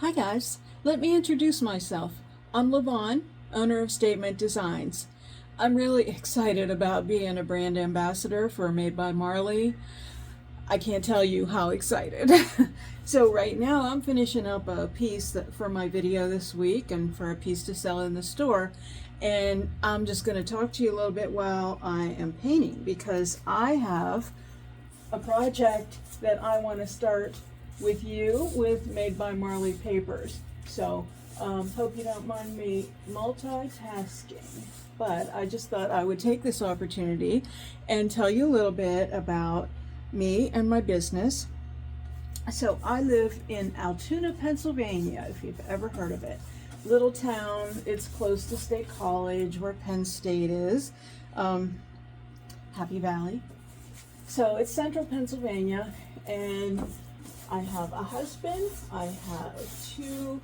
Hi guys, let me introduce myself. I'm Levon, owner of Statement Designs. I'm really excited about being a brand ambassador for Made by Marley. I can't tell you how excited. So right now I'm finishing up a piece for my video this week and for a piece to sell in the store. And I'm just going to talk to you a little bit while I am painting because I have a project that I want to start with you with Made by Marley papers. So hope you don't mind me multitasking, but I just thought I would take this opportunity and tell you a little bit about me and my business. So I live in Altoona, Pennsylvania, if you've ever heard of it. Little town, it's close to State College where Penn State is. Happy Valley. So it's central Pennsylvania, and I have a husband, I have 2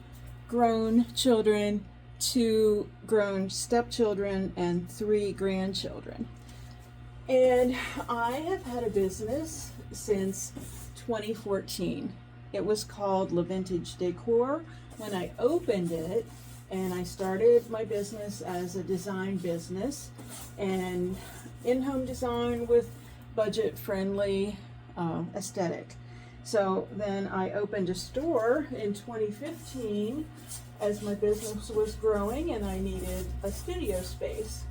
grown children, 2 grown stepchildren, and 3 grandchildren. And I have had a business since 2014. It was called Le Vintage Decor when I opened it, and I started my business as a design business and in-home design with budget-friendly aesthetic. So then I opened a store in 2015 as my business was growing and I needed a studio space.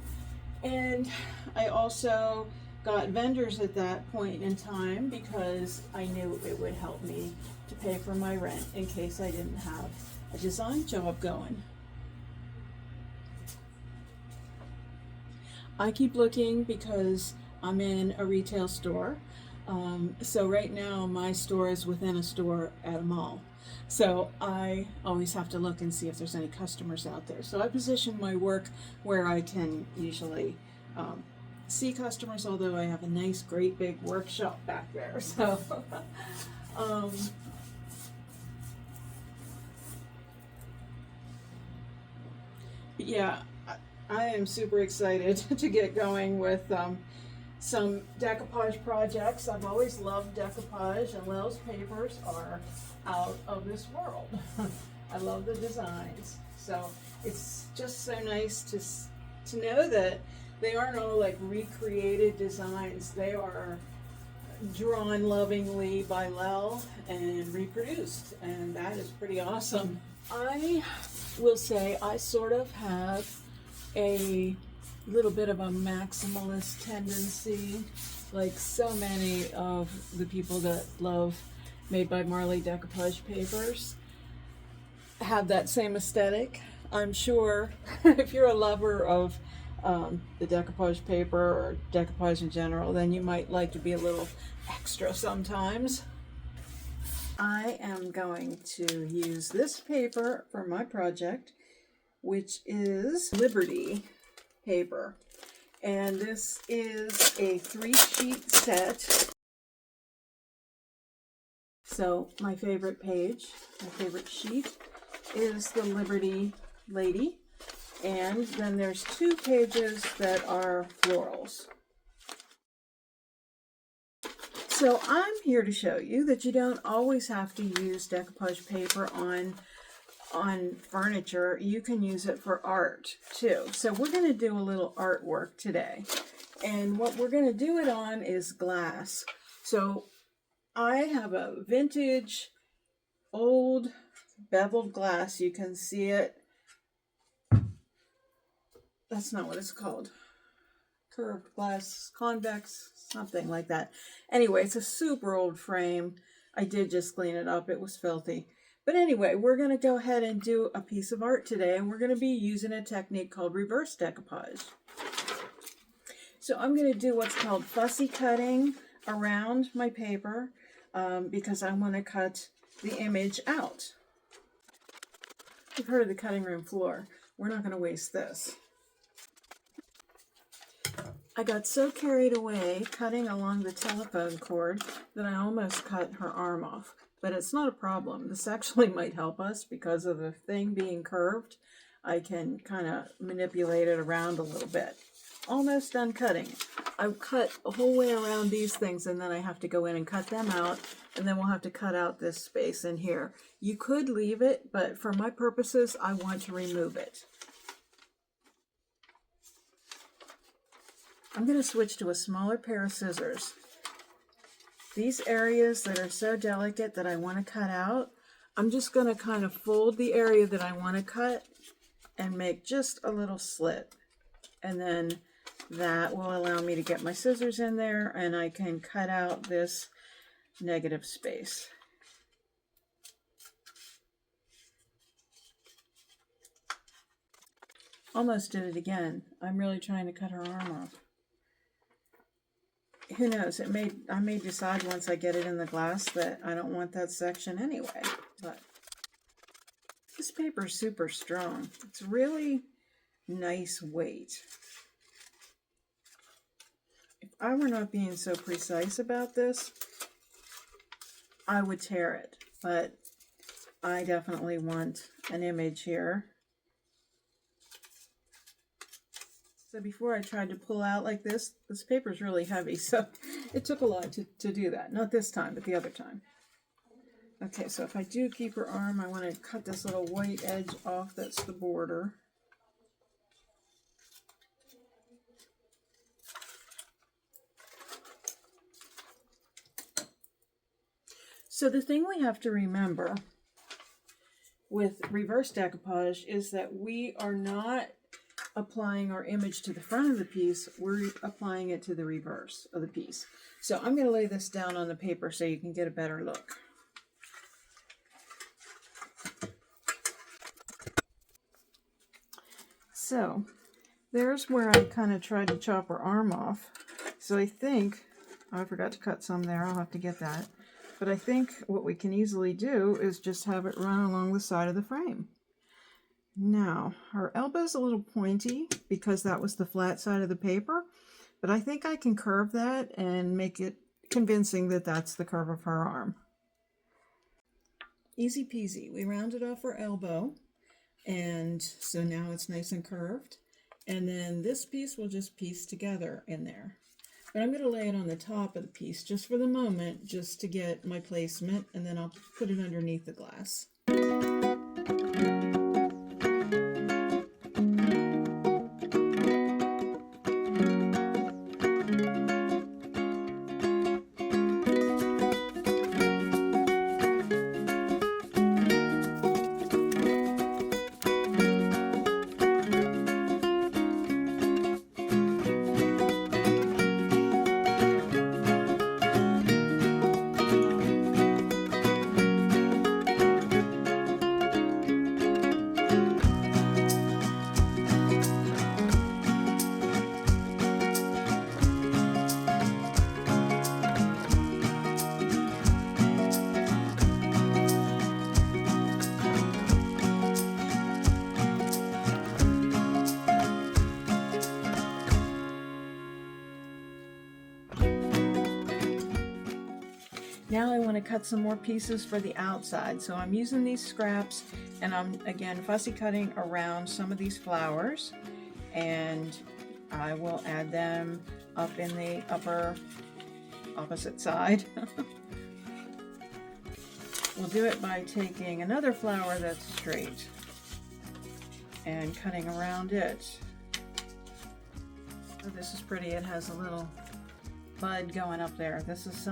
And I also got vendors at that point in time because I knew it would help me to pay for my rent in case I didn't have a design job going. I keep looking because I'm in a retail store. So right now my store is within a store at a mall. So I always have to look and see if there's any customers out there. So I position my work where I can usually see customers, although I have a nice, great big workshop back there. So yeah, I am super excited to get going with some decoupage projects. I've always loved decoupage, and Lel's papers are out of this world. I love the designs. So it's just so nice to know that they aren't all like recreated designs. They are drawn lovingly by Lel and reproduced, and that is pretty awesome. I will say I sort of have a little bit of a maximalist tendency, like so many of the people that love Made by Marley decoupage papers have that same aesthetic. I'm sure if you're a lover of the decoupage paper or decoupage in general, then you might like to be a little extra sometimes. I am going to use this paper for my project, which is Liberty paper, and this is a 3-sheet set. So my favorite page, my favorite sheet is the Liberty Lady, and then there's 2 pages that are florals. So I'm here to show you that you don't always have to use decoupage paper on furniture. You can use it for art too. So we're going to do a little artwork today, and what we're going to do it on is glass. So I have a vintage old beveled glass. You can see it. That's not what it's called. Curved glass, convex, something like that. Anyway, it's a super old frame. I did just clean it up. It was filthy. But anyway, we're going to go ahead and do a piece of art today, and we're going to be using a technique called reverse decoupage. So I'm going to do what's called fussy cutting around my paper because I want to cut the image out. You've heard of the cutting room floor. We're not going to waste this. I got so carried away cutting along the telephone cord that I almost cut her arm off. But it's not a problem. This actually might help us because of the thing being curved. I can kind of manipulate it around a little bit. almost done cutting. I cut a whole way around these things, and then I have to go in and cut them out, and then we'll have to cut out this space in here. You could leave it, but for my purposes, I want to remove it. I'm going to switch to a smaller pair of scissors. These areas that are so delicate that I want to cut out, I'm just going to kind of fold the area that I want to cut and make just a little slit. And then that will allow me to get my scissors in there and I can cut out this negative space. Almost did it again. I'm really trying to cut her arm off. Who knows, I may decide once I get it in the glass that I don't want that section anyway. But this paper is super strong. It's really nice weight. If I were not being so precise about this, I would tear it, but I definitely want an image here. So before I tried to pull out like this paper is really heavy, so it took a lot to do that. Not this time, but the other time. Okay, so if I do keep her arm, I want to cut this little white edge off that's the border. So the thing we have to remember with reverse decoupage is that we are not applying our image to the front of the piece, we're applying it to the reverse of the piece. So I'm going to lay this down on the paper so you can get a better look. So there's where I kind of tried to chop her arm off. So I think, oh, I forgot to cut some there, I'll have to get that. But I think what we can easily do is just have it run along the side of the frame. Now, her elbow's a little pointy because that was the flat side of the paper, but I think I can curve that and make it convincing that that's the curve of her arm. Easy peasy. We rounded off her elbow, and so now it's nice and curved. And then this piece will just piece together in there. But I'm going to lay it on the top of the piece just for the moment, just to get my placement, and then I'll put it underneath the glass. Now I want to cut some more pieces for the outside. So I'm using these scraps and I'm again fussy cutting around some of these flowers, and I will add them up in the upper opposite side. We'll do it by taking another flower that's straight and cutting around it. Oh, this is pretty. It has a little bud going up there. This is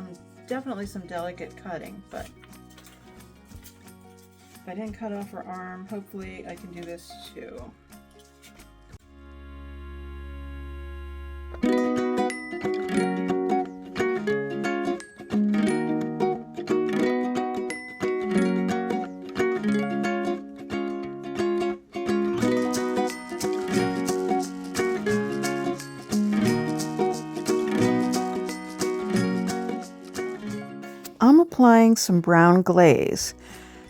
definitely some delicate cutting, but if I didn't cut off her arm, hopefully I can do this too. I'm applying some brown glaze.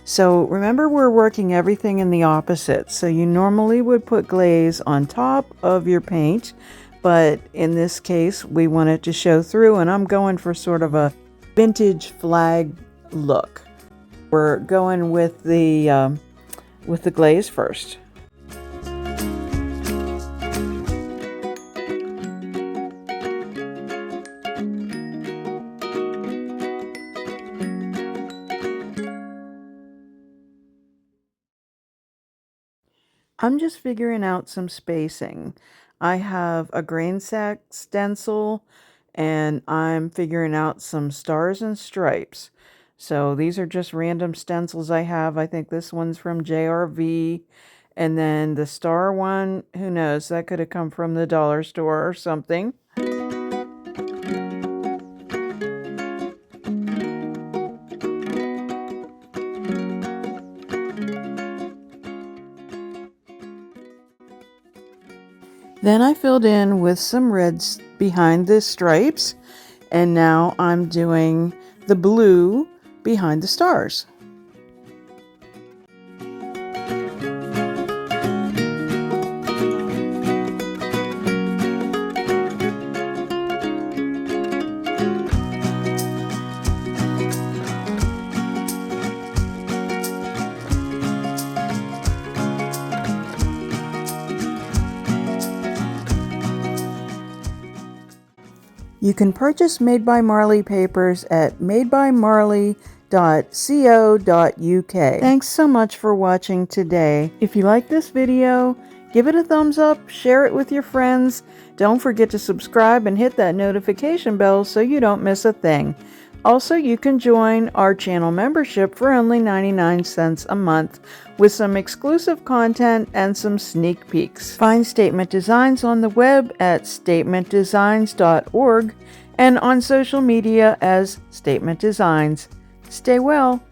So remember, we're working everything in the opposite. So you normally would put glaze on top of your paint, but in this case we want it to show through, and I'm going for sort of a vintage flag look. We're going with the glaze first. I'm just figuring out some spacing. I have a grain sack stencil and I'm figuring out some stars and stripes. So these are just random stencils I have. I think this one's from JRV. And then the star one, who knows, that could have come from the dollar store or something. Then I filled in with some reds behind the stripes, and now I'm doing the blue behind the stars. You can purchase Made by Marley papers at madebymarley.co.uk. Thanks so much for watching today. If you like this video, give it a thumbs up, share it with your friends. Don't forget to subscribe and hit that notification bell so you don't miss a thing. Also, you can join our channel membership for only 99 cents a month with some exclusive content and some sneak peeks. Find Statement Designs on the web at statementdesigns.org and on social media as Statement Designs. Stay well.